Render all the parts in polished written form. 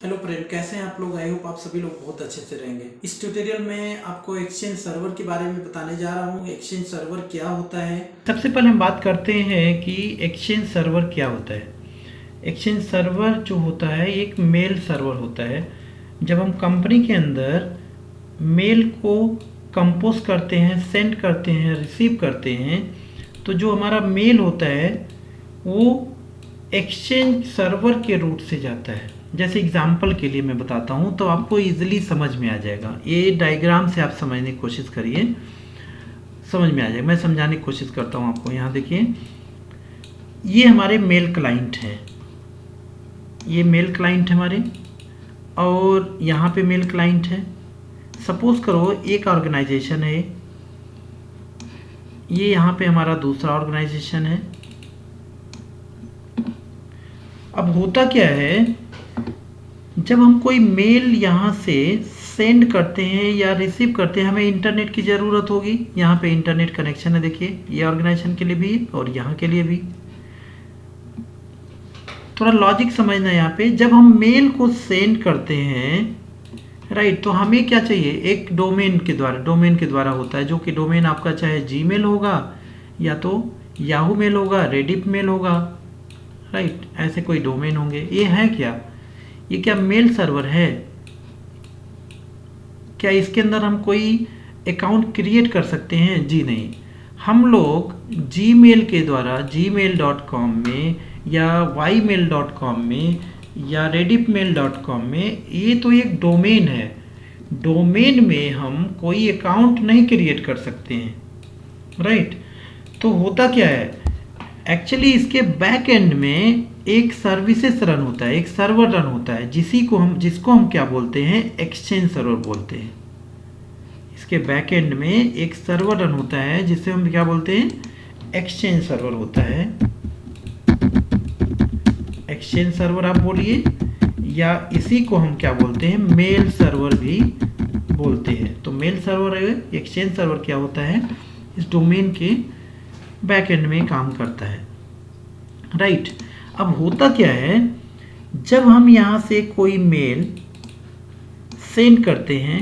Hello friend, कैसे हैं आप लोग। आई होप आप सभी लोग बहुत अच्छे से रहेंगे। इस ट्यूटोरियल में आपको एक्सचेंज सर्वर के बारे में बताने जा रहा हूं। एक्सचेंज सर्वर क्या होता है। सबसे पहले हम बात करते हैं कि एक्सचेंज सर्वर क्या होता है। एक्सचेंज सर्वर जो होता है एक मेल सर्वर होता है। जब हम कंपनी के अंदर मेल को कंपोज करते हैं, सेंड करते हैं, रिसीव करते हैं, तो जो हमारा मेल होता है वो एक्सचेंज सर्वर के रूट से जाता है। जैसे एग्जाम्पल के लिए मैं बताता हूँ तो आपको इजीली समझ में आ जाएगा। ये डायग्राम से आप समझने की कोशिश करिए, समझ में आ जाएगा। मैं समझाने की कोशिश करता हूँ आपको। यहाँ देखिए, ये हमारे मेल क्लाइंट हैं, ये मेल क्लाइंट हमारे, और यहाँ पे मेल क्लाइंट है। सपोज करो एक ऑर्गेनाइजेशन है, ये यहाँ पे हमारा दूसरा ऑर्गेनाइजेशन है। अब होता क्या है, जब हम कोई मेल यहाँ से सेंड करते हैं या रिसीव करते हैं, हमें इंटरनेट की ज़रूरत होगी। यहाँ पे इंटरनेट कनेक्शन है, देखिए ये ऑर्गेनाइजेशन के लिए भी और यहाँ के लिए भी। थोड़ा लॉजिक समझना है यहाँ पे। जब हम मेल को सेंड करते हैं, राइट, तो हमें क्या चाहिए, एक डोमेन के द्वारा होता है, जो कि डोमेन आपका चाहे जीमेल होगा या तो याहू मेल होगा, रेडिफ मेल होगा, राइट, ऐसे कोई डोमेन होंगे। ये है क्या, ये क्या मेल सर्वर है? क्या इसके अंदर हम कोई अकाउंट क्रिएट कर सकते हैं? जी नहीं। हम लोग जीमेल के द्वारा gmail.com में या ymail.com में या rediffmail.com में, ये तो एक डोमेन है। डोमेन में हम कोई अकाउंट नहीं क्रिएट कर सकते हैं, राइट। तो होता क्या है, एक्चुअली इसके बैक एंड में एक सर्विसेज रन होता है, एक सर्वर रन होता है, जिसको हम क्या बोलते हैं, एक्सचेंज सर्वर बोलते हैं। इसके बैक एंड में एक सर्वर रन होता है जिसे हम क्या बोलते हैं, एक्सचेंज सर्वर होता है। एक्सचेंज सर्वर आप बोलिए, या इसी को हम क्या बोलते हैं, मेल सर्वर भी बोलते हैं। तो मेल सर्वर, एक्सचेंज सर्वर क्या होता है, इस डोमेन के बैक एंड में काम करता है, राइट। अब होता क्या है, जब हम यहाँ से कोई मेल सेंड करते हैं,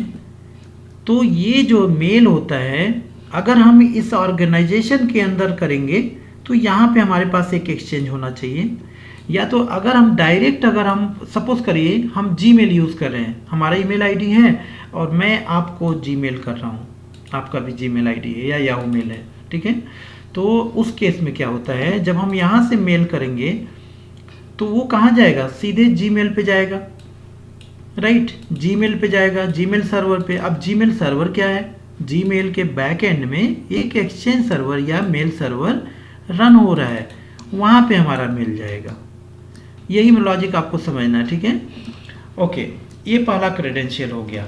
तो ये जो मेल होता है, अगर हम इस ऑर्गेनाइजेशन के अंदर करेंगे तो यहाँ पे हमारे पास एक एक्सचेंज होना चाहिए। या तो अगर हम डायरेक्ट, अगर हम सपोज करिए हम जीमेल यूज़ कर रहे हैं, हमारा ईमेल आईडी है और मैं आपको जीमेल कर रहा हूँ, आपका भी जीमेल आईडी है या याहू मेल है, ठीक है। तो उस केस में क्या होता है, जब हम यहाँ से मेल करेंगे तो वो कहाँ जाएगा, सीधे जीमेल पे जाएगा, राइट, जीमेल पे जाएगा, जीमेल सर्वर पे। अब जीमेल सर्वर क्या है, जीमेल के बैक एंड में एक एक्सचेंज सर्वर या मेल सर्वर रन हो रहा है, वहाँ पे हमारा मिल जाएगा। यही लॉजिक आपको समझना है, ठीक है। ओके, ये पहला क्रेडेंशियल हो गया।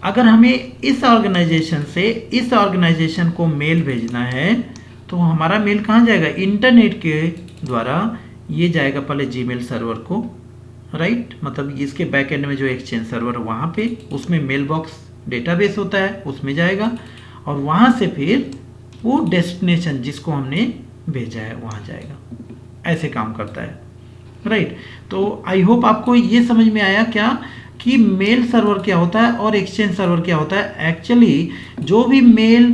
अगर हमें इस ऑर्गेनाइजेशन से इस ऑर्गेनाइजेशन को मेल भेजना है, तो हमारा मेल कहाँ जाएगा, इंटरनेट के द्वारा ये जाएगा पहले जीमेल सर्वर को, राइट। मतलब इसके बैक एंड में जो एक्सचेंज सर्वर वहाँ पे, उसमें मेल बॉक्स डेटाबेस होता है, उसमें जाएगा, और वहाँ से फिर वो डेस्टिनेशन जिसको हमने भेजा है वहाँ जाएगा। ऐसे काम करता है, राइट। तो आई होप आपको ये समझ में आया क्या कि मेल सर्वर क्या होता है और एक्सचेंज सर्वर क्या होता है। एक्चुअली जो भी मेल,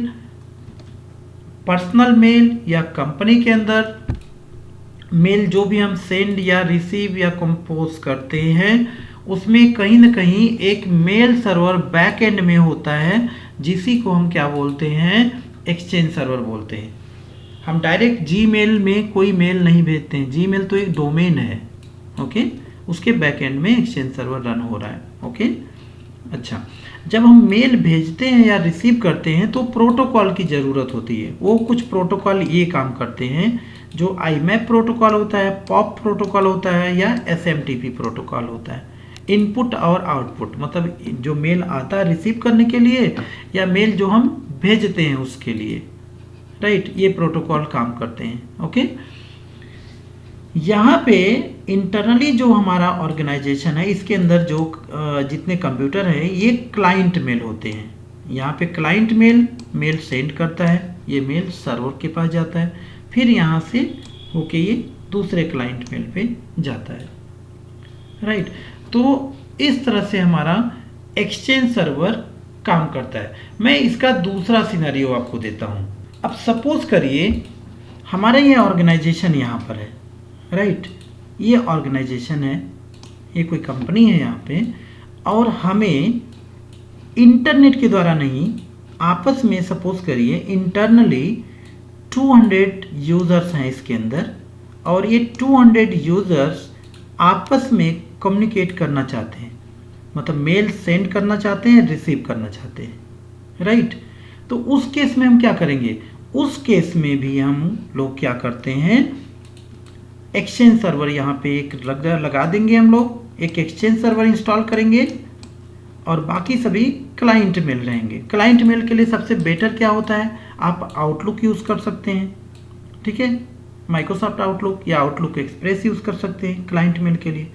पर्सनल मेल या कंपनी के अंदर मेल जो भी हम सेंड या रिसीव या कंपोज करते हैं, उसमें कहीं ना कहीं एक मेल सर्वर बैक एंड में होता है, जिसी को हम क्या बोलते हैं, एक्सचेंज सर्वर बोलते हैं। हम डायरेक्ट जीमेल में कोई मेल नहीं भेजते हैं, जीमेल तो एक डोमेन है, ओके, उसके बैक एंड में एक्सचेंज सर्वर रन हो रहा है, ओके। अच्छा, जब हम मेल भेजते हैं या रिसीव करते हैं तो प्रोटोकॉल की ज़रूरत होती है। वो कुछ प्रोटोकॉल ये काम करते हैं, जो IMAP प्रोटोकॉल होता है, पॉप प्रोटोकॉल होता है, या SMTP प्रोटोकॉल होता है। इनपुट और आउटपुट, मतलब जो मेल आता है रिसीव करने के लिए या मेल जो हम भेजते हैं उसके लिए, राइट, ये प्रोटोकॉल काम करते हैं, ओके। यहाँ पे इंटरनली जो हमारा ऑर्गेनाइजेशन है, इसके अंदर जो जितने कंप्यूटर हैं, ये क्लाइंट मेल होते हैं। यहाँ पे क्लाइंट मेल सेंड करता है, ये मेल सर्वर के पास जाता है, फिर यहाँ से होके ये दूसरे क्लाइंट मेल पे जाता है, राइट। तो इस तरह से हमारा एक्सचेंज सर्वर काम करता है। मैं इसका दूसरा सिनेरियो आपको देता हूँ। अब सपोज करिए हमारा ये ऑर्गेनाइजेशन यहाँ पर है, राइट, ये ऑर्गेनाइजेशन है, ये कोई कंपनी है यहाँ पे, और हमें इंटरनेट के द्वारा नहीं, आपस में सपोज करिए इंटरनली 200 यूज़र्स हैं इसके अंदर, और ये 200 यूज़र्स आपस में कम्युनिकेट करना चाहते हैं, मतलब मेल सेंड करना चाहते हैं, रिसीव करना चाहते हैं, राइट। तो उस केस में हम क्या करेंगे, उस केस में भी हम लोग क्या करते हैं, एक्सचेंज सर्वर यहाँ पे एक लगा देंगे, हम लोग एक एक्सचेंज सर्वर इंस्टॉल करेंगे और बाकी सभी क्लाइंट मेल रहेंगे। क्लाइंट मेल के लिए सबसे बेटर क्या होता है, आप आउटलुक यूज़ कर सकते हैं, ठीक है, माइक्रोसॉफ्ट आउटलुक या आउटलुक एक्सप्रेस यूज़ कर सकते हैं क्लाइंट मेल के लिए,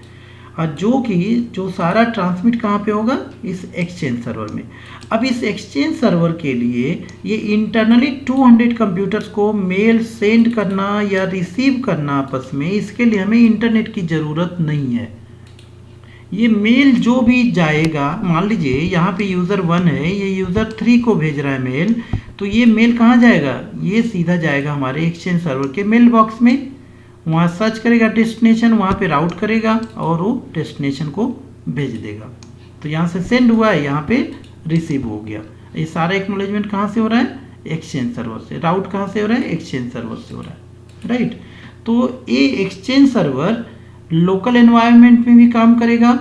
और जो सारा ट्रांसमिट कहाँ पे होगा, इस एक्सचेंज सर्वर में। अब इस एक्सचेंज सर्वर के लिए ये इंटरनली 200 कंप्यूटर्स को मेल सेंड करना या रिसीव करना आपस में, इसके लिए हमें इंटरनेट की ज़रूरत नहीं है। ये मेल जो भी जाएगा, मान लीजिए यहाँ पे यूज़र 1 है, ये यूज़र 3 को भेज रहा है मेल, तो ये मेल कहाँ जाएगा, ये सीधा जाएगा हमारे एक्सचेंज सर्वर के मेल बॉक्स में, वहाँ सर्च करेगा डेस्टिनेशन, वहाँ पे राउट करेगा और वो डेस्टिनेशन को भेज देगा। तो यहाँ से सेंड हुआ है, यहाँ पे रिसीव हो गया। ये सारा एक्नॉलेजमेंट कहाँ से हो रहा है, एक्सचेंज सर्वर से। राउट कहाँ से हो रहा है, एक्सचेंज सर्वर से हो रहा है, राइट। तो ये एक्सचेंज सर्वर लोकल एनवायरनमेंट में भी काम करेगा,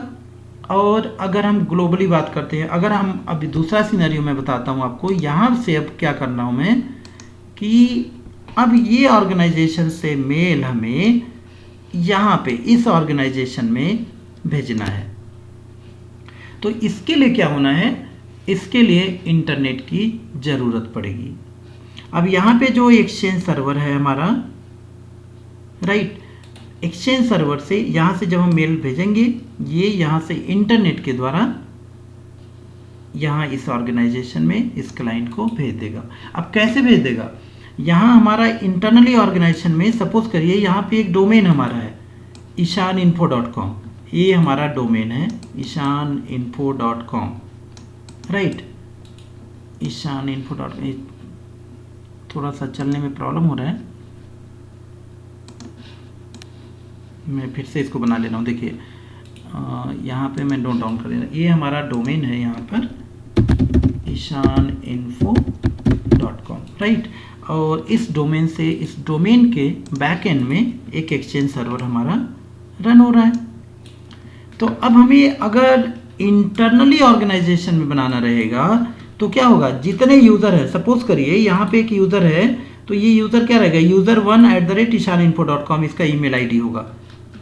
और अगर हम ग्लोबली बात करते हैं, अगर हम अभी दूसरा सिनेरियो में बताता हूँ आपको, यहाँ से अब क्या करना हूँ मैं कि अब ये ऑर्गेनाइजेशन से मेल हमें यहाँ पे इस ऑर्गेनाइजेशन में भेजना है। तो इसके लिए क्या होना है, इसके लिए इंटरनेट की ज़रूरत पड़ेगी। अब यहाँ पे जो एक्सचेंज सर्वर है हमारा, राइट, एक्सचेंज सर्वर से यहाँ से जब हम मेल भेजेंगे, ये यहाँ से इंटरनेट के द्वारा यहाँ इस ऑर्गेनाइजेशन में इस क्लाइंट को भेज देगा। अब कैसे भेज देगा, यहाँ हमारा इंटरनली ऑर्गेनाइजेशन में सपोज करिए यहाँ पे एक डोमेन हमारा है ishaninfo.com, ये हमारा डोमेन है ishaninfo.com, राइट। ishaninfo.com थोड़ा सा चलने में प्रॉब्लम हो रहा है, मैं फिर से इसको बना ले रहा हूँ। देखिए यहाँ पे मैं नोट डाउन कर लेना, ये हमारा डोमेन है यहाँ पर ishaninfo.com, राइट। और इस डोमेन से, इस डोमेन के बैक एंड में एक एक्सचेंज सर्वर हमारा रन हो रहा है। तो अब हमें अगर इंटरनली ऑर्गेनाइजेशन में बनाना रहेगा तो क्या होगा, जितने यूज़र है, सपोज करिए यहाँ पे एक यूज़र है, तो ये यूज़र क्या रहेगा, user1@ishaninfo.com इसका ईमेल आईडी होगा,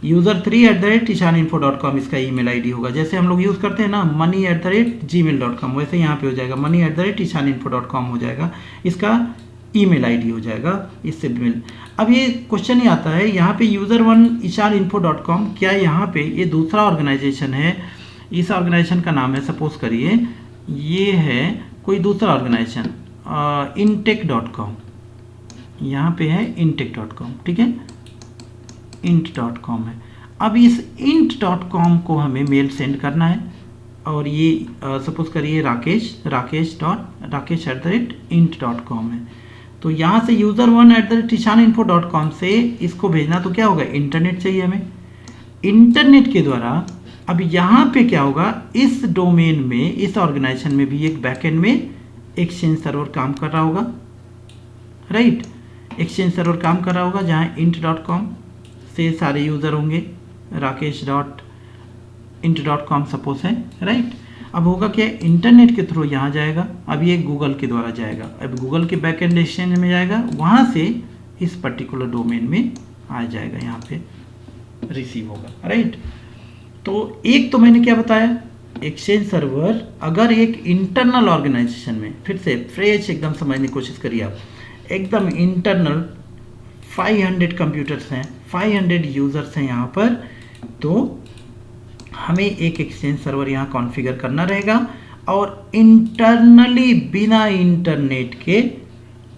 user3@ishaninfo.com इसका ईमेल आईडी होगा। जैसे हम लोग यूज़ करते हैं ना money@gmail.com, वैसे यहाँ पे हो जाएगा money@ishaninfo.com हो जाएगा, इसका ईमेल आईडी हो जाएगा, इससे मिल। अब ये क्वेश्चन ही आता है यहाँ पे user1 ishaninfo.com, क्या यहाँ पे ये दूसरा ऑर्गेनाइजेशन है, इस ऑर्गेनाइजेशन का नाम है, सपोज करिए ये है कोई दूसरा ऑर्गेनाइजेशन intech.com, यहाँ पे है intech.com, ठीक है, int.com है। अब इस int.com को हमें मेल सेंड करना है, और ये सपोज करिए rakesh@int.com है। तो यहाँ से user1@ishaninfo.com से इसको भेजना, तो क्या होगा, इंटरनेट चाहिए हमें। इंटरनेट के द्वारा अब यहाँ पे क्या होगा, इस डोमेन में, इस ऑर्गेनाइजेशन में भी एक बैकएंड में एक्सचेंज सर्वर काम कर रहा होगा, राइट। एक्सचेंज सर्वर काम कर रहा होगा जहाँ int.com से सारे यूज़र होंगे, rakesh.int.com सपोज है, राइट। अब होगा क्या, इंटरनेट के थ्रू यहाँ जाएगा, अब ये गूगल के द्वारा जाएगा, अब गूगल के बैकएंड एक्सचेंज में जाएगा, वहाँ से इस पर्टिकुलर डोमेन में आ जाएगा, यहाँ पे रिसीव होगा, राइट। तो एक तो मैंने क्या बताया, एक्सचेंज सर्वर अगर एक इंटरनल ऑर्गेनाइजेशन में, फिर से फ्रेश एकदम समझने की कोशिश करिए आप, एकदम इंटरनल 500 कंप्यूटर्स हैं, 500 यूज़र्स हैं यहाँ पर, तो हमें एक एक्सचेंज सर्वर यहाँ कॉन्फ़िगर करना रहेगा, और इंटरनली बिना इंटरनेट के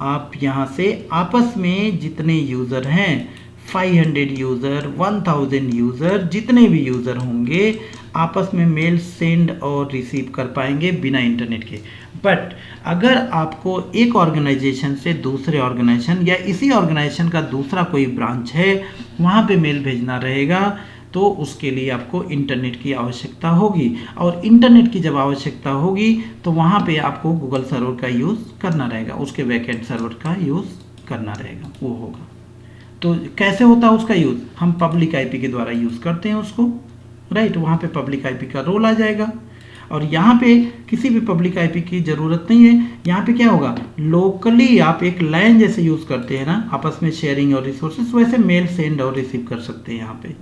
आप यहाँ से आपस में जितने यूज़र हैं, 500 यूज़र, 1000 यूज़र, जितने भी यूज़र होंगे, आपस में मेल सेंड और रिसीव कर पाएंगे बिना इंटरनेट के। बट अगर आपको एक ऑर्गेनाइजेशन से दूसरे ऑर्गेनाइजेशन या इसी ऑर्गेनाइजेशन का दूसरा कोई ब्रांच है वहाँ पे मेल भेजना रहेगा तो उसके लिए आपको इंटरनेट की आवश्यकता होगी, और इंटरनेट की जब आवश्यकता होगी तो वहाँ पे आपको गूगल सर्वर का यूज़ करना रहेगा, उसके बैकएंड सर्वर का यूज़ करना रहेगा, वो होगा। तो कैसे होता है उसका यूज़? हम पब्लिक आईपी के द्वारा यूज़ करते हैं उसको, राइट। वहाँ पे पब्लिक आईपी का रोल आ जाएगा, और यहाँ पे किसी भी पब्लिक आईपी की ज़रूरत नहीं है। यहाँ पे क्या होगा, लोकली आप एक लैन जैसे यूज़ करते हैं ना आपस में शेयरिंग और रिसोर्सेस, वैसे मेल सेंड और रिसीव कर सकते हैं यहाँ पे,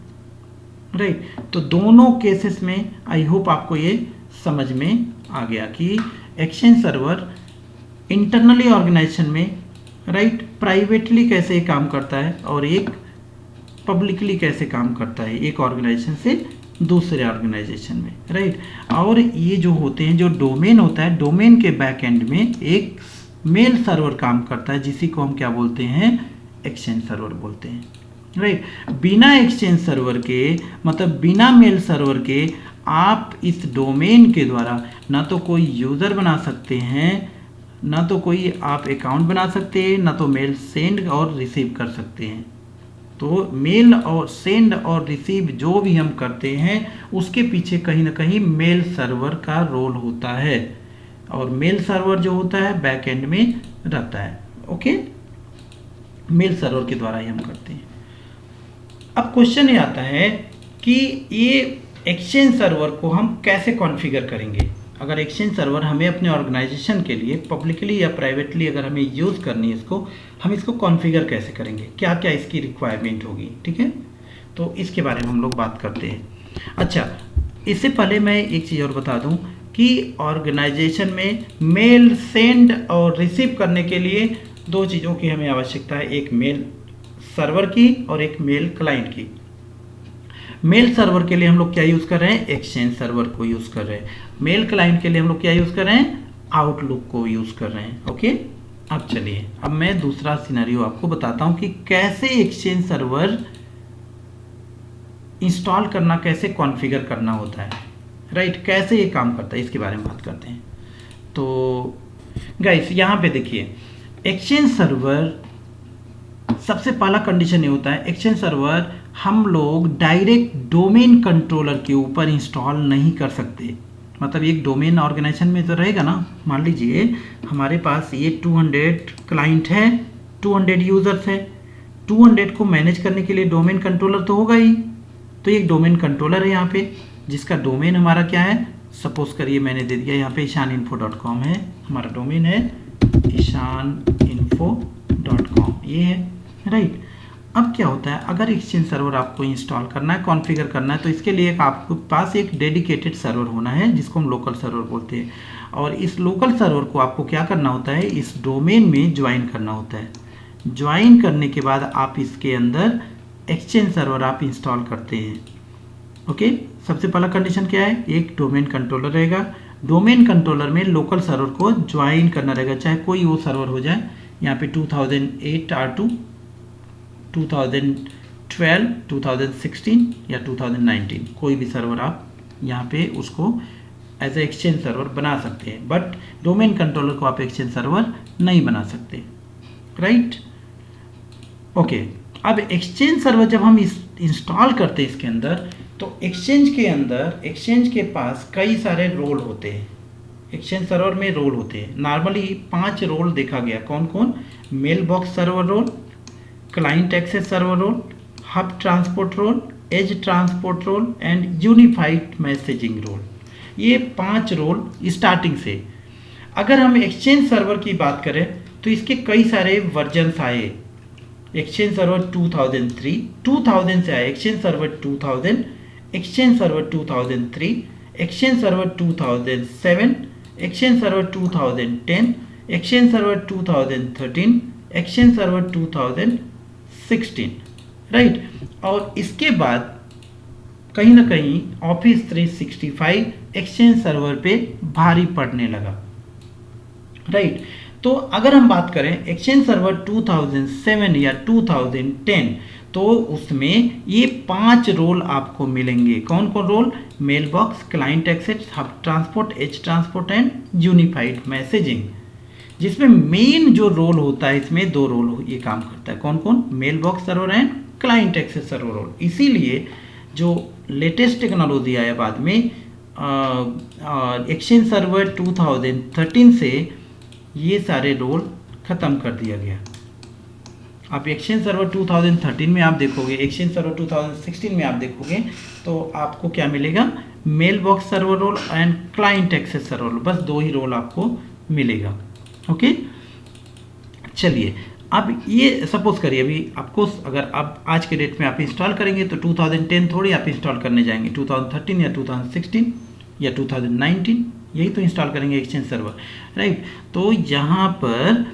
राइट। तो दोनों केसेस में आई होप आपको ये समझ में आ गया कि एक्सचेंज सर्वर इंटरनली ऑर्गेनाइजेशन में, राइट, प्राइवेटली कैसे काम करता है और एक पब्लिकली कैसे काम करता है एक ऑर्गेनाइजेशन से दूसरे ऑर्गेनाइजेशन में, राइट। और ये जो होते हैं, जो डोमेन होता है, डोमेन के बैक एंड में एक मेल सर्वर काम करता है जिसी को हम क्या बोलते हैं, एक्सचेंज सर्वर बोलते हैं, राइट। बिना एक्सचेंज सर्वर के, मतलब बिना मेल सर्वर के आप इस डोमेन के द्वारा ना तो कोई यूज़र बना सकते हैं, ना तो कोई आप अकाउंट बना सकते हैं, ना तो मेल सेंड और रिसीव कर सकते हैं। तो मेल और सेंड और रिसीव जो भी हम करते हैं उसके पीछे कहीं ना कहीं मेल सर्वर का रोल होता है, और मेल सर्वर जो होता है बैक एंड में रहता है, ओके। मेल सर्वर के द्वारा ही हम करते हैं। अब क्वेश्चन ये आता है कि ये एक्सचेंज सर्वर को हम कैसे कॉन्फ़िगर करेंगे। अगर एक्सचेंज सर्वर हमें अपने ऑर्गेनाइजेशन के लिए पब्लिकली या प्राइवेटली अगर हमें यूज़ करनी है इसको, हम इसको कॉन्फ़िगर कैसे करेंगे, क्या क्या इसकी रिक्वायरमेंट होगी, ठीक है। तो इसके बारे में हम लोग बात करते हैं। अच्छा, इससे पहले मैं एक चीज़ और बता दूं कि ऑर्गेनाइजेशन में मेल सेंड और रिसीव करने के लिए दो चीज़ों की हमें आवश्यकता है, एक मेल सर्वर की और एक मेल क्लाइंट की। मेल सर्वर के लिए हम लोग क्या यूज़ कर रहे हैं, एक्सचेंज सर्वर को यूज़ कर रहे हैं। मेल क्लाइंट के लिए हम लोग क्या यूज़ कर रहे हैं, आउटलुक को यूज़ कर रहे हैं, ओके। अब चलिए, अब मैं दूसरा सिनेरियो आपको बताता हूं कि कैसे एक्सचेंज सर्वर इंस्टॉल करना, कैसे कॉन्फ़िगर करना होता है, राइट, कैसे ये काम करता है, इसके बारे में बात करते हैं। तो गाइस यहाँ पे देखिए, एक्सचेंज सर्वर सबसे पहला कंडीशन ये होता है, एक्सचेंज सर्वर हम लोग डायरेक्ट डोमेन कंट्रोलर के ऊपर इंस्टॉल नहीं कर सकते। मतलब एक डोमेन ऑर्गेनाइजेशन में तो रहेगा ना, मान लीजिए हमारे पास ये 200 क्लाइंट है, 200 यूज़र्स है, 200 को मैनेज करने के लिए डोमेन कंट्रोलर तो होगा ही। तो एक डोमेन कंट्रोलर है यहाँ पे, जिसका डोमेन हमारा क्या है, सपोज करिए मैंने दे दिया यहाँ पे ishaninfo.com है, हमारा डोमेन है ishaninfo.com, ये है, राइट। अब क्या होता है, अगर एक्सचेंज सर्वर आपको इंस्टॉल करना है, कॉन्फ़िगर करना है, तो इसके लिए आपके पास एक डेडिकेटेड सर्वर होना है जिसको हम लोकल सर्वर बोलते हैं। और इस लोकल सर्वर को आपको क्या करना होता है, इस डोमेन में ज्वाइन करना होता है। ज्वाइन करने के बाद आप इसके अंदर एक्सचेंज सर्वर आप इंस्टॉल करते हैं, ओके। सबसे पहला कंडीशन क्या है, एक डोमेन कंट्रोलर रहेगा। डोमेन कंट्रोलर में लोकल सर्वर को ज्वाइन करना रहेगा, चाहे कोई वो सर्वर हो जाए। यहाँ पे 2008 R2, 2012, 2016 या 2019 कोई भी सर्वर आप यहाँ पे उसको एज ए एक्सचेंज सर्वर बना सकते हैं, बट डोमेन कंट्रोलर को आप एक्सचेंज सर्वर नहीं बना सकते, राइट, ओके। अब एक्सचेंज सर्वर जब हम इंस्टॉल करते हैं इसके अंदर, तो एक्सचेंज के अंदर एक्सचेंज के पास कई सारे रोल होते हैं। एक्सचेंज सर्वर में रोल होते हैं, नॉर्मली 5 रोल देखा गया, कौन कौन, mailbox server role, client access server role, hub transport role, edge transport role and unified messaging role. ये 5 रोल स्टार्टिंग से। अगर हम एक्सचेंज सर्वर की बात करें तो इसके कई सारे वर्जन्स आए। एक्सचेंज सर्वर 2000 से आए, exchange server 2000, exchange server 2003, exchange server 2007, exchange server 2010, exchange server 2013, exchange server 2016, right. और इसके बाद कहीं ना कहीं ऑफिस 365 एक्सचेंज सर्वर पे भारी पड़ने लगा, राइट। तो अगर हम बात करें एक्सचेंज सर्वर 2007 या 2010, तो उसमें ये 5 रोल आपको मिलेंगे। कौन कौन role, mailbox, client access, hub transport, edge transport and unified messaging, जिसमें मेन जो रोल होता है, इसमें दो रोल ये काम करता है। कौन कौन? Mailbox server and client access server role. इसीलिए जो लेटेस्ट टेक्नोलॉजी आया बाद में एक्सचेंज सर्वर 2013 से ये सारे रोल ख़त्म कर दिया गया। आप एक्सचेंज सर्वर 2013 में आप देखोगे, एक्सचेंज सर्वर 2016 में आप देखोगे तो आपको क्या मिलेगा? Mailbox server role and client access server role, बस दो ही रोल आपको मिलेगा। ओके, चलिए अब ये सपोज करिए अभी आपको, अगर आप आज के डेट में आप इंस्टॉल करेंगे तो 2010 थोड़ी आप इंस्टॉल करने जाएंगे, 2013 या 2016 या 2019 यही तो इंस्टॉल करेंगे एक्सचेंज सर्वर, राइट। तो यहाँ पर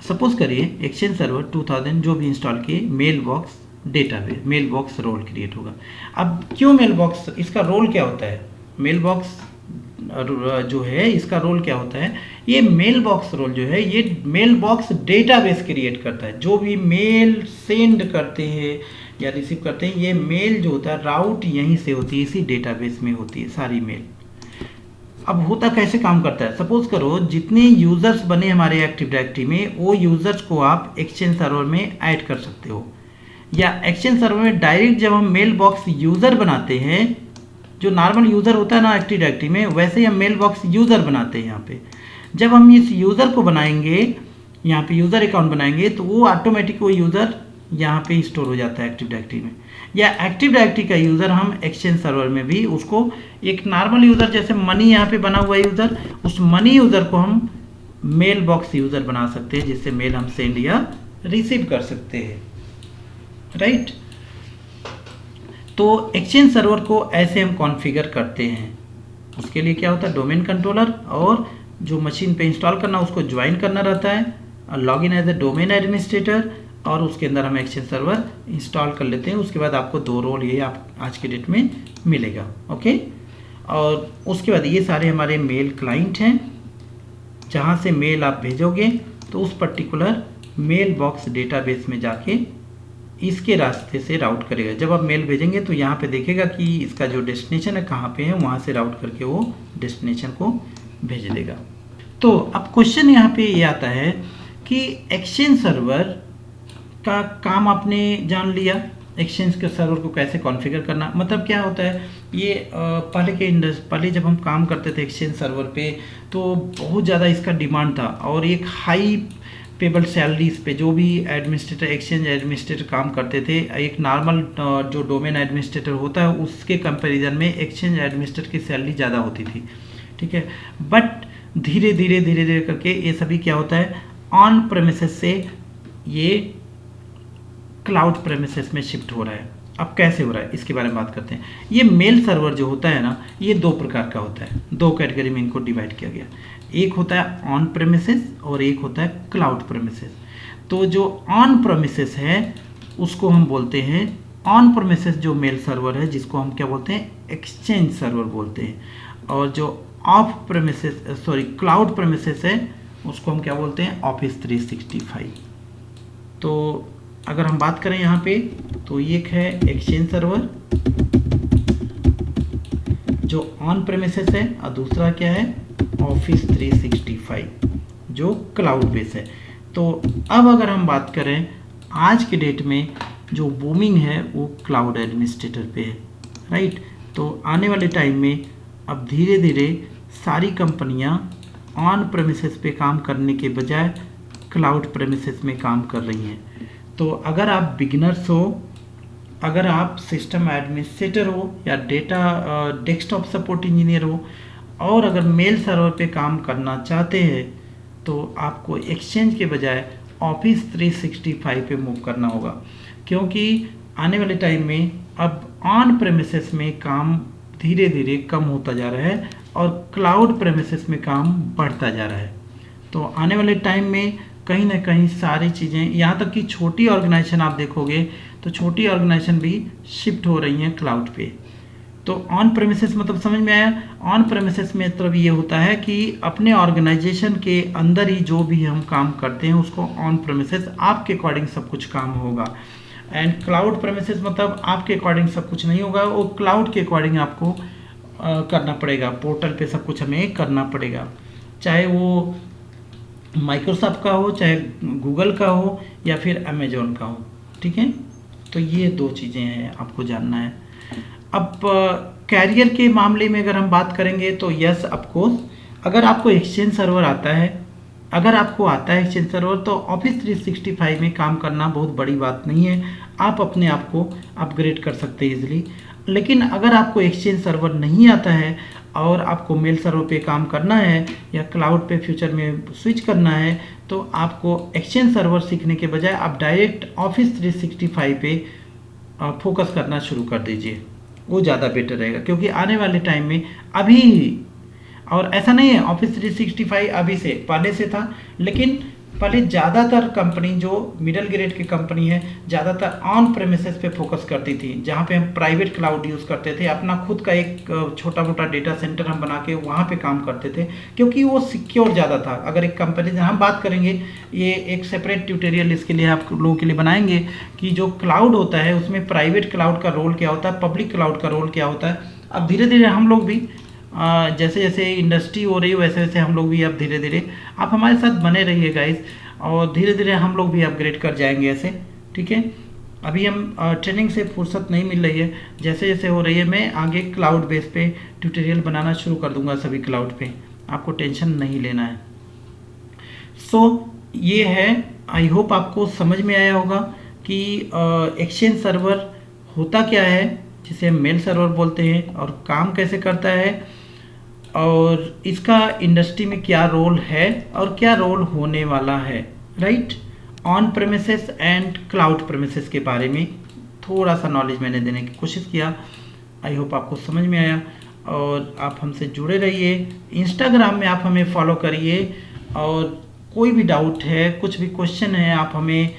सपोज करिए एक्सचेंज सर्वर 2000 जो भी इंस्टॉल किए, mailbox database, mailbox role create होगा। अब क्यों मेल बॉक्स, इसका रोल क्या होता है? मेल बॉक्स जो है इसका रोल क्या होता है? ये मेल बॉक्स रोल जो है ये मेल बॉक्स डेटाबेस क्रिएट करता है। जो भी मेल सेंड करते हैं या रिसीव करते हैं, ये मेल जो होता है राउट यहीं से होती है, इसी डेटाबेस में होती है सारी मेल। अब होता कैसे काम करता है? सपोज करो जितने यूजर्स बने हमारे एक्टिव डायरेक्टरी में, वो यूजर्स को आप एक्सचेंज सर्वर में ऐड कर सकते हो, या एक्सचेंज सर्वर में डायरेक्ट जब हम मेल बॉक्स यूजर बनाते हैं, जो नॉर्मल यूजर होता है ना एक्टिव डायरेक्टरी में, वैसे ही हम मेल बॉक्स यूजर बनाते हैं। यहाँ पे जब हम इस यूजर को बनाएंगे, यहाँ पे यूजर अकाउंट बनाएंगे, तो वो ऑटोमेटिक वो यूजर यहाँ पे स्टोर हो जाता है एक्टिव डायरेक्टरी में। या एक्टिव डायरेक्टरी का यूज़र हम एक्सचेंज सर्वर में भी उसको, एक नॉर्मल यूज़र जैसे मनी यहाँ पे बना हुआ यूज़र, उस मनी यूज़र को हम मेल बॉक्स यूज़र बना सकते हैं, जिससे मेल हम सेंड या रिसीव कर सकते हैं, राइट। तो एक्सचेंज सर्वर को ऐसे हम कॉन्फ़िगर करते हैं। उसके लिए क्या होता है? डोमेन कंट्रोलर, और जो मशीन पे इंस्टॉल करना उसको ज्वाइन करना रहता है, log in as a domain administrator, और उसके अंदर हम एक्सचेंज सर्वर इंस्टॉल कर लेते हैं। उसके बाद आपको दो रोल ये आप आज के डेट में मिलेगा, ओके। और उसके बाद ये सारे हमारे मेल क्लाइंट हैं, जहाँ से मेल आप भेजोगे तो उस पर्टिकुलर मेल बॉक्स डेटाबेस में जाके इसके रास्ते से राउट करेगा। जब आप मेल भेजेंगे तो यहाँ पे देखेगा कि इसका जो डेस्टिनेशन है कहाँ पे है, वहाँ से राउट करके वो डेस्टिनेशन को भेज देगा। तो अब क्वेश्चन यहाँ पे ये आता है कि एक्सचेंज सर्वर का काम आपने जान लिया, एक्सचेंज के सर्वर को कैसे कॉन्फ़िगर करना, मतलब क्या होता है ये पहले जब हम काम करते थे एक्सचेंज सर्वर पे तो बहुत ज़्यादा इसका डिमांड था, और एक हाई पेबल सैलरीज पे जो भी एडमिनिस्ट्रेटर, एक्सचेंज एडमिनिस्ट्रेटर काम करते थे, एक नॉर्मल जो डोमेन एडमिनिस्ट्रेटर होता है उसके कंपैरिजन में एक्सचेंज एडमिनिस्ट्रेटर की सैलरी ज़्यादा होती थी, ठीक है। बट धीरे धीरे करके ये सभी क्या होता है, ऑन प्रेमिसेस से ये क्लाउड प्रेमिसेस में शिफ्ट हो रहा है। अब कैसे हो रहा है इसके बारे में बात करते हैं। ये मेल सर्वर जो होता है ना, ये दो प्रकार का होता है, दो कैटेगरी में इनको डिवाइड किया गया। एक होता है ऑन प्रेमिसेस और एक होता है क्लाउड प्रेमिसेस। तो जो ऑन प्रेमिसेस है उसको हम बोलते हैं, ऑन प्रेमिसेस जो मेल सर्वर है जिसको हम क्या बोलते हैं, एक्सचेंज सर्वर बोलते हैं, और जो ऑफ प्रेमिसेस क्लाउड प्रेमिसेस है उसको हम क्या बोलते हैं, ऑफिस 365। तो अगर हम बात करें यहाँ पे तो एक है एक्सचेंज सर्वर जो ऑन प्रेमिसेस है, और दूसरा क्या है, ऑफिस 365 जो क्लाउड बेस है। तो अब अगर हम बात करें आज के डेट में जो बूमिंग है वो क्लाउड एडमिनिस्ट्रेटर पे है, राइट। तो आने वाले टाइम में अब धीरे धीरे सारी कंपनियां ऑन प्रेमिसेस पे काम करने के बजाय क्लाउड प्रेमिसेस में काम कर रही हैं। तो अगर आप बिगिनर्स हो, अगर आप सिस्टम एडमिनिस्ट्रेटर हो या डेस्कटॉप सपोर्ट इंजीनियर हो, और अगर मेल सर्वर पे काम करना चाहते हैं तो आपको एक्सचेंज के बजाय ऑफिस 365 पे मूव करना होगा, क्योंकि आने वाले टाइम में अब ऑन प्रेमिसेस में काम धीरे धीरे कम होता जा रहा है और क्लाउड प्रेमिसेस में काम बढ़ता जा रहा है। तो आने वाले टाइम में कहीं ना कहीं सारी चीज़ें, यहाँ तक कि छोटी ऑर्गेनाइजेशन आप देखोगे तो छोटी ऑर्गेनाइजेशन भी शिफ्ट हो रही हैं क्लाउड पे। तो ऑन प्रेमिसेस मतलब समझ में आया, ऑन प्रेमिसेस में मतलब ये होता है कि अपने ऑर्गेनाइजेशन के अंदर ही जो भी हम काम करते हैं उसको ऑन प्रेमिसेस आपके अकॉर्डिंग सब कुछ काम होगा। एंड क्लाउड प्रेमिसेस मतलब आपके अकॉर्डिंग सब कुछ नहीं होगा, वो क्लाउड के अकॉर्डिंग आपको करना पड़ेगा, पोर्टल पे सब कुछ हमें करना पड़ेगा, चाहे वो माइक्रोसॉफ्ट का हो, चाहे गूगल का हो, या फिर अमेजोन का हो। ठीक है, तो ये 2 चीज़ें हैं आपको जानना है। अब कैरियर के मामले में अगर हम बात करेंगे तो यस ऑफकोर्स, अगर आपको एक्सचेंज सर्वर आता है, अगर आपको आता है एक्सचेंज सर्वर, तो ऑफिस 365 में काम करना बहुत बड़ी बात नहीं है, आप अपने आप को अपग्रेड कर सकते हैं इजीली। लेकिन अगर आपको एक्सचेंज सर्वर नहीं आता है और आपको मेल सर्वर पे काम करना है या क्लाउड पे फ्यूचर में स्विच करना है, तो आपको एक्सचेंज सर्वर सीखने के बजाय आप डायरेक्ट ऑफिस 365 पे फोकस करना शुरू कर दीजिए, वो ज़्यादा बेटर रहेगा। क्योंकि आने वाले टाइम में अभी, और ऐसा नहीं है ऑफिस 365 अभी से, पहले से था, लेकिन पहले ज़्यादातर कंपनी जो मिडिल ग्रेड की कंपनी है ज़्यादातर ऑन प्रेमिसेस पे फोकस करती थी, जहाँ पे हम प्राइवेट क्लाउड यूज़ करते थे, अपना खुद का एक छोटा मोटा डेटा सेंटर हम बना के वहाँ पे काम करते थे, क्योंकि वो सिक्योर ज़्यादा था। अगर एक कंपनी, हम बात करेंगे, ये एक सेपरेट ट्यूटोरियल इसके लिए आप लोगों के लिए बनाएंगे कि जो क्लाउड होता है उसमें प्राइवेट क्लाउड का रोल क्या होता है, पब्लिक क्लाउड का रोल क्या होता है। अब धीरे धीरे हम लोग भी जैसे जैसे इंडस्ट्री हो रही है वैसे वैसे हम लोग भी अब धीरे धीरे, आप हमारे साथ बने रहिए गाइस, और धीरे धीरे हम लोग भी अपग्रेड कर जाएंगे ऐसे। ठीक है, अभी हम ट्रेनिंग से फुर्सत नहीं मिल रही है, जैसे जैसे हो रही है मैं आगे क्लाउड बेस पे ट्यूटोरियल बनाना शुरू कर दूंगा सभी क्लाउड पे, आपको टेंशन नहीं लेना है। ये है, आई होप आपको समझ में आया होगा कि एक्सचेंज सर्वर होता क्या है, जिसे हम मेल सर्वर बोलते हैं, और काम कैसे करता है, और इसका इंडस्ट्री में क्या रोल है और क्या रोल होने वाला है, right. On premises and cloud premises के बारे में थोड़ा सा नॉलेज मैंने देने की कोशिश किया, आई होप आपको समझ में आया। और आप हमसे जुड़े रहिए, इंस्टाग्राम में आप हमें फॉलो करिए, और कोई भी डाउट है, कुछ भी क्वेश्चन है, आप हमें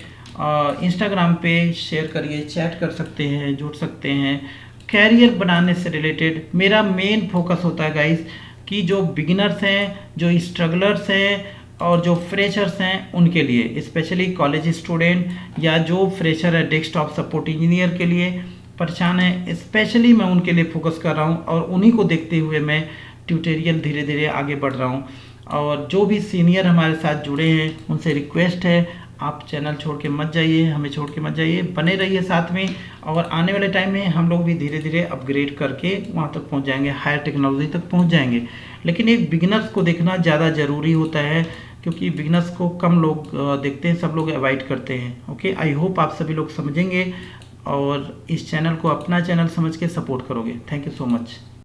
इंस्टाग्राम पे शेयर करिए, चैट कर सकते हैं, जुड़ सकते हैं। कैरियर बनाने से रिलेटेड मेरा मेन फोकस होता है गाइस, कि जो बिगिनर्स हैं, जो स्ट्रगलर्स हैं, और जो फ्रेशर्स हैं उनके लिए, स्पेशली कॉलेज स्टूडेंट या जो फ्रेशर है डेस्कटॉप सपोर्ट इंजीनियर के लिए परेशान है, स्पेशली मैं उनके लिए फोकस कर रहा हूं, और उन्हीं को देखते हुए मैं ट्यूटोरियल धीरे धीरे आगे बढ़ रहा हूं। और जो भी सीनियर हमारे साथ जुड़े हैं उनसे रिक्वेस्ट है, आप चैनल छोड़ के मत जाइए, हमें छोड़ के मत जाइए, बने रहिए साथ में। और आने वाले टाइम में हम लोग भी धीरे धीरे अपग्रेड करके वहाँ तक पहुँच जाएंगे, हायर टेक्नोलॉजी तक पहुँच जाएंगे। लेकिन एक बिगिनर्स को देखना ज़्यादा ज़रूरी होता है, क्योंकि बिगिनर्स को कम लोग देखते हैं, सब लोग अवॉइड करते हैं। ओके, आई होप आप सभी लोग समझेंगे और इस चैनल को अपना चैनल समझ के सपोर्ट करोगे। Thank you so much.